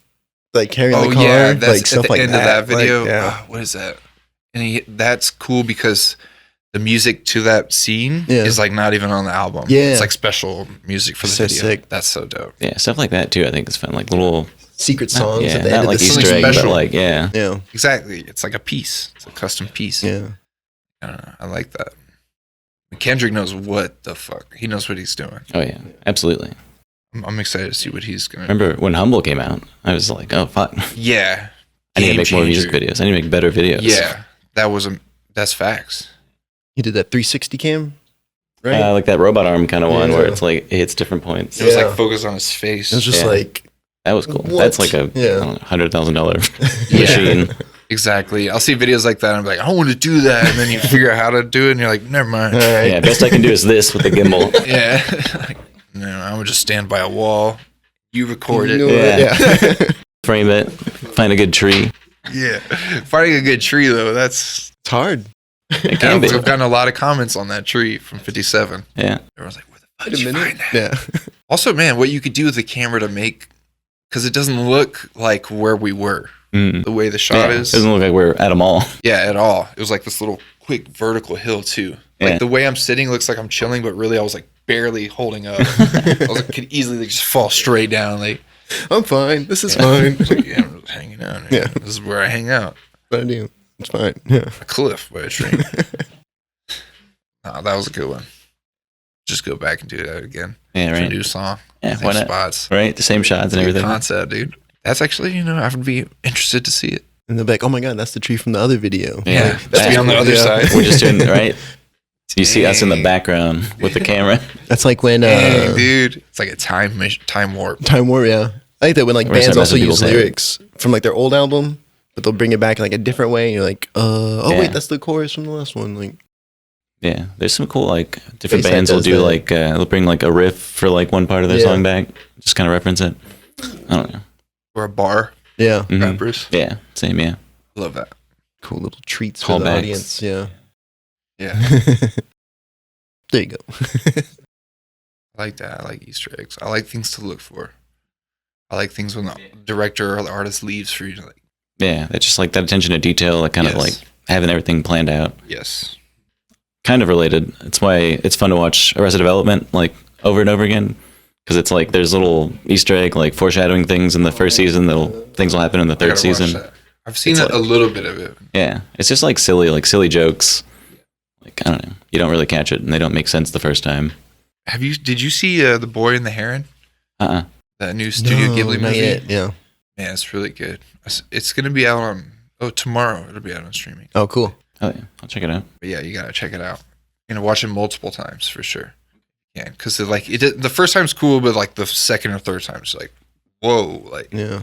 Like carrying the car. Yeah, that's like at stuff the like end that. of that video. Like, yeah. What is that? And that's cool because the music to that scene Yeah. is like not even on the album. Yeah. It's like special music for the So video. sick. That's so dope. Yeah, stuff like that too, I think is fun. Like little, Secret songs yeah, at the not end like of the Easter scene. egg, but special. like, yeah. Yeah. Exactly. It's like a piece. It's a custom piece. Yeah. I don't know. I like that. Kendrick knows what the fuck. He knows what he's doing. Oh yeah, absolutely. I'm excited to see what he's going to do. Remember when Humble came out, I was like, oh fuck. Yeah. I need to Game make more music changer. videos. I need to make better videos. Yeah. That's facts. He did that 360 cam, right? Like that robot arm kind of one Yeah. where it's like, it hits different points. It was Yeah. like focused on his face. it was just yeah. like, That was cool. What? That's like a Yeah. $100,000 Yeah. machine. Exactly. I'll see videos like that and I'm like, I want to do that. And then you figure out how to do it and you're like, never mind. all right. Yeah, best I can do is this with the gimbal. Yeah. Like, no, I'm going to just stand by a wall. You record You it. know Yeah. what? Yeah. Frame it, find a good tree. Yeah. Finding a good tree, though, that's. It's hard. It can be. I've gotten a lot of comments on that tree from 57. Yeah. Everyone's like, where the fuck Wait did a you minute. find that? Yeah. Also, man, what you could do with the camera to make. Because it doesn't look like where we were. Mm. The way the shot Yeah, is. It doesn't look like we're at a mall. Yeah, at all. It was like this little quick vertical hill too. Like Yeah. the way I'm sitting looks like I'm chilling, but really I was like barely holding up. I was like, could easily like, just fall straight down. Like, I'm fine. This is I fine. was like, yeah, I'm just hanging out. Here. Yeah. This is where I hang out. What I do. It's fine. Yeah. A cliff by a tree. That was a good one. Just go back and do that again. Yeah, For a right. new song. Yeah, Same why not? spots. Right? The same shots and Good everything. concept, dude. That's actually, I would be interested to see it. And they're like, oh my God, that's the tree from the other video. Yeah. Like, That's be on the other yeah. side. We're just doing it, right? So you see us in the Dang. background with the camera. That's like when Dang, dude. It's like a time warp. Time War, yeah. I like that when like We're gonna bands start also messing use people's head. lyrics from like their old album, but they'll bring it back in like a different way. And you're like, oh Yeah. wait, that's the chorus from the last one. Like, Yeah, there's some cool like different Baseline bands will does do that. like they'll bring like a riff for like one part of their Yeah. song back, just kind of reference it. I don't know. Or a bar. yeah, Mhm. Rappers. Yeah, same. Yeah, Love that. cool little treats for the Callbacks. audience. Yeah, Yeah. there you go. I like that. I like Easter eggs. I like things to look for. I like things when the director or the artist leaves for you to like. Yeah, it's just like that attention to detail, like kind of Yes. like having everything planned out. Yes. Kind of related. It's why it's fun to watch Arrested Development like over and over again, because it's like there's little Easter egg like foreshadowing things in the first season. Things will happen in the I third gotta watch season. that. I've seen It's a like- little bit of it. Yeah, it's just like silly jokes. Like I don't know, you don't really catch it, and they don't make sense the first time. Did you see The Boy and the Heron? That new Studio Ghibli not movie? yet, yeah. Man, it's really good. It's gonna be out on tomorrow. It'll be out on streaming. Oh, cool. Oh yeah, I'll check it out. But yeah, you gotta check it out. You're gonna watch it multiple times for sure. Yeah, because the first time's cool, but like the second or third time, it's like, whoa, like Yeah.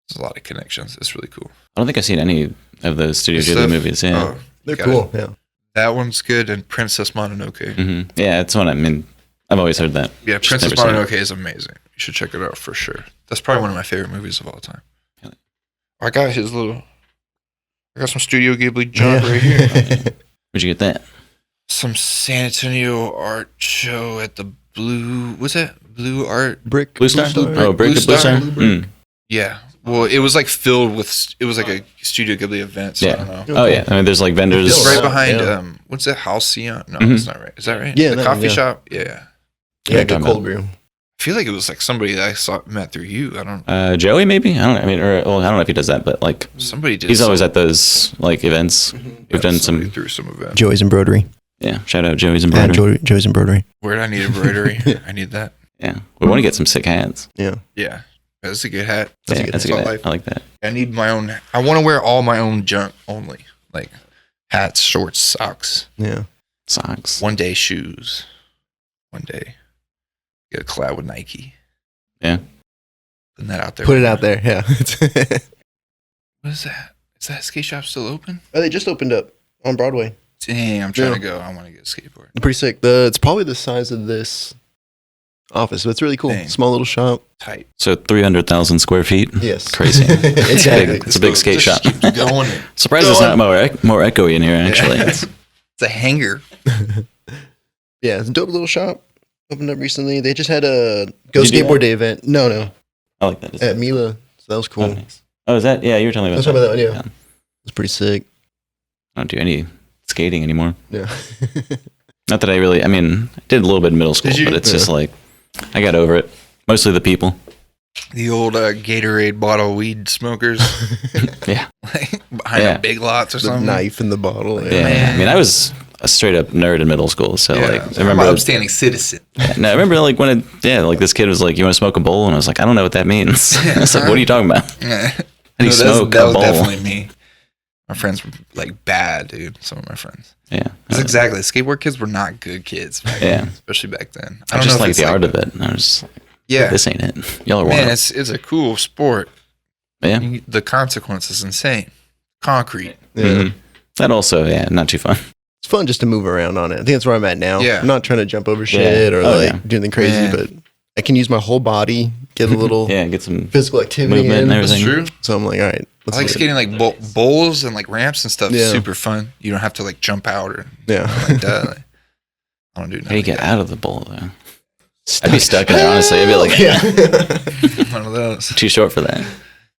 there's a lot of connections. It's really cool. I don't think I've seen any of the Studio Good Ghibli stuff. movies. Yeah, Oh, They're got cool. it. Yeah. That one's good, and Princess Mononoke. Yeah, it's one. I mean, I've always heard that. Yeah, Just Princess never seen it. Mononoke is amazing. You should check it out for sure. That's probably one of my favorite movies of all time. Yeah. I got some Studio Ghibli junk right here. Where'd you get that? Some San Antonio art show at the Blue. What's that? Blue Art. Brick. Blue Star? Oh, Break Blue the Blue Star? Star. Mm. Yeah. Well, it was like filled with. It was like a Studio Ghibli event. So I don't know. Oh yeah. I mean, there's like vendors. It's right Wow, behind. yeah. What's that? Halcyon? No, Mhm. that's not right. Is that right? Yeah, The no, coffee yeah. shop. Yeah. Yeah, Yeah, good talking cold about- brew. I feel like it was like somebody that met through you. I don't. Joey maybe. I don't know. I mean, I don't know if he does that, but like Somebody did. he's always at those like events. We've done somebody some. through some event. Joey's embroidery. Yeah. Shout out Joey's Yeah, embroidery. Joey's embroidery. Where I need embroidery. I need that. Yeah. We want to get some sick hats. Yeah. Yeah, that's a good hat. That's a good hat. hat. I like that. I need my own. I want to wear all my own junk only, like hats, shorts, socks. Yeah. Socks. One day shoes. One day get a collab with Nike. Yeah. Putting that out there. Put it out there. Yeah. What is that? Is that skate shop still open? Oh, they just opened up on Broadway. Dang, I'm trying Yeah. to go. I want to get a skateboard. Pretty sick. It's probably the size of this office, but it's really cool. Dang. Small little shop. Tight. So 300,000 square feet. Yes. Crazy. Exactly. It's a big skate Just shop. keep going. Surprised it's not more echoey in here. Actually, It's a hanger. Yeah, it's a dope little shop. Opened up recently. They just had a Go Did you do Skateboard Day event. No. I like that. At Mila. So that was cool. Oh, nice. Oh, is that? Yeah, you were telling me I was about talking that. about that one, yeah. It's pretty sick. I don't do any skating anymore. Yeah. Not that I really. I mean, I did a little bit in middle school, Did you? but it's Yeah. just like I got over it. Mostly the people. The old Gatorade bottle weed smokers. Yeah. Like behind Yeah. the big lots or the something. knife in the bottle. Yeah. Man. I mean, I was a straight up nerd in middle school, so Yeah. like I I'm remember. an upstanding citizen. No, I remember like when like this kid was like, "You want to smoke a bowl?" And I was like, "I don't know what that means." I was like, "What are you talking about?" Yeah. How do you No, smoke that a was bowl? definitely me. My friends were like bad, dude. Some of my friends. Yeah. That's exactly. Skateboard kids were not good kids. Back Yeah. then, especially back then. I just if like it's the art of it. And I was just like, Yeah, this ain't it. Y'all are man, wild. it's a cool sport. Yeah. The consequence is insane. Concrete. Yeah. Mhm. That also, yeah, not too fun. It's fun just to move around on it. I think that's where I'm at now. Yeah. I'm not trying to jump over shit or Oh, like yeah. do anything crazy, Man. but I can use my whole body, get a little Yeah, get some physical activity movement in. and That's everything. true. So I'm like, all right, I let's like do it. skating like bowls and like ramps and stuff. Yeah. Super fun. You don't have to like jump out or Yeah. like that. Like, I don't do How do you nothing. get out of the bowl though? I'd be stuck in there, honestly. I'd be like, yeah. One of those. too short for that.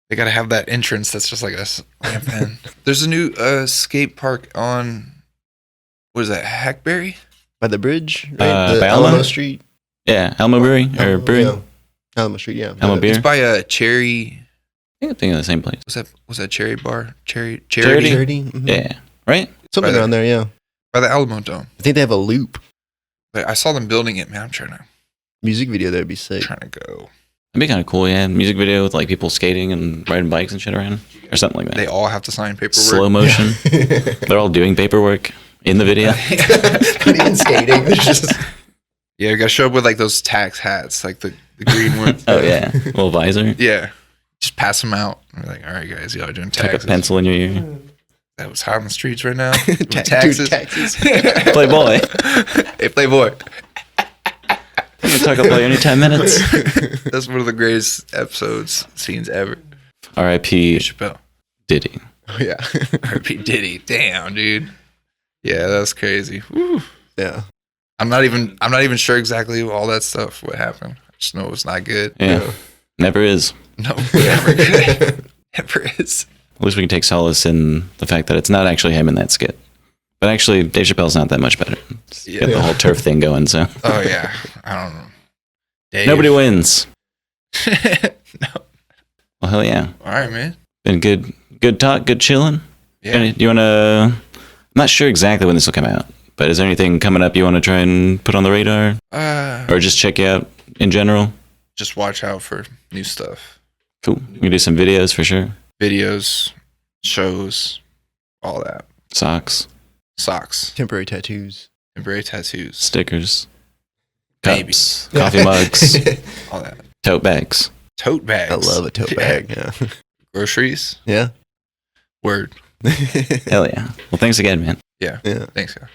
They gotta have that entrance that's just like a ramp in. There's a new skate park on what is that, Hackberry? By the bridge, right? The by Alamo Alamo? Street. Yeah, Alamo Brewery or Brewery. Yeah. Alamo Street, yeah. Alamo Beer. It's by a Cherry. I think I'm thinking of the same place. Was that Cherry Bar? Charity? Charity. Mhm. Yeah, right? Something By the- around there, yeah. By the Alamo Dome. I think they have a loop But I saw them building it, man. I'm trying music video that would be sick. to go. That'd be kind of cool, yeah. Music video with like people skating and riding bikes and shit around or something like that. They all have to sign paperwork. Slow motion. They're all doing paperwork in the video. Not even skating. It's just Yeah, you gotta show up with like those tax hats, like the green ones. Oh yeah, little visor. Yeah. Just pass them out. We're like, all right, guys, y'all are doing Tuck a taxes. pencil in your ear. That was hot on the streets right now. dude, taxes. taxes. Playboy. Hey, Playboy. You talk about every 10 minutes. That's one of the greatest episodes, scenes ever. R.I.P. Chappelle. Diddy. Oh, yeah. R.I.P. Diddy. Damn, dude. Yeah, that was crazy. Woo. Yeah. I'm not even sure exactly all that stuff what happened. I just know it was not good. Yeah. Never is. No, never good. Never is. At least we can take solace in the fact that it's not actually him in that skit. But actually, Dave Chappelle's not that much better. He's got the whole turf thing going, so. Oh, yeah. I don't know. Dave. Nobody wins. No. Well, hell yeah. All right, man. Been good talk, good chilling. Yeah. Do you want to... I'm not sure exactly when this will come out, but is there anything coming up you want to try and put on the radar? Or just check out in general? Just watch out for new stuff. Cool. We can do some videos for sure. Videos, shows, all that. Socks. Temporary tattoos. Temporary tattoos. Stickers. Maybe. Cups. Coffee mugs. All that. Tote bags. Tote bags. I love a tote bag. Yeah. Groceries. Yeah. Word. Hell yeah. Well, thanks again, man. Yeah. Yeah. Thanks, guys.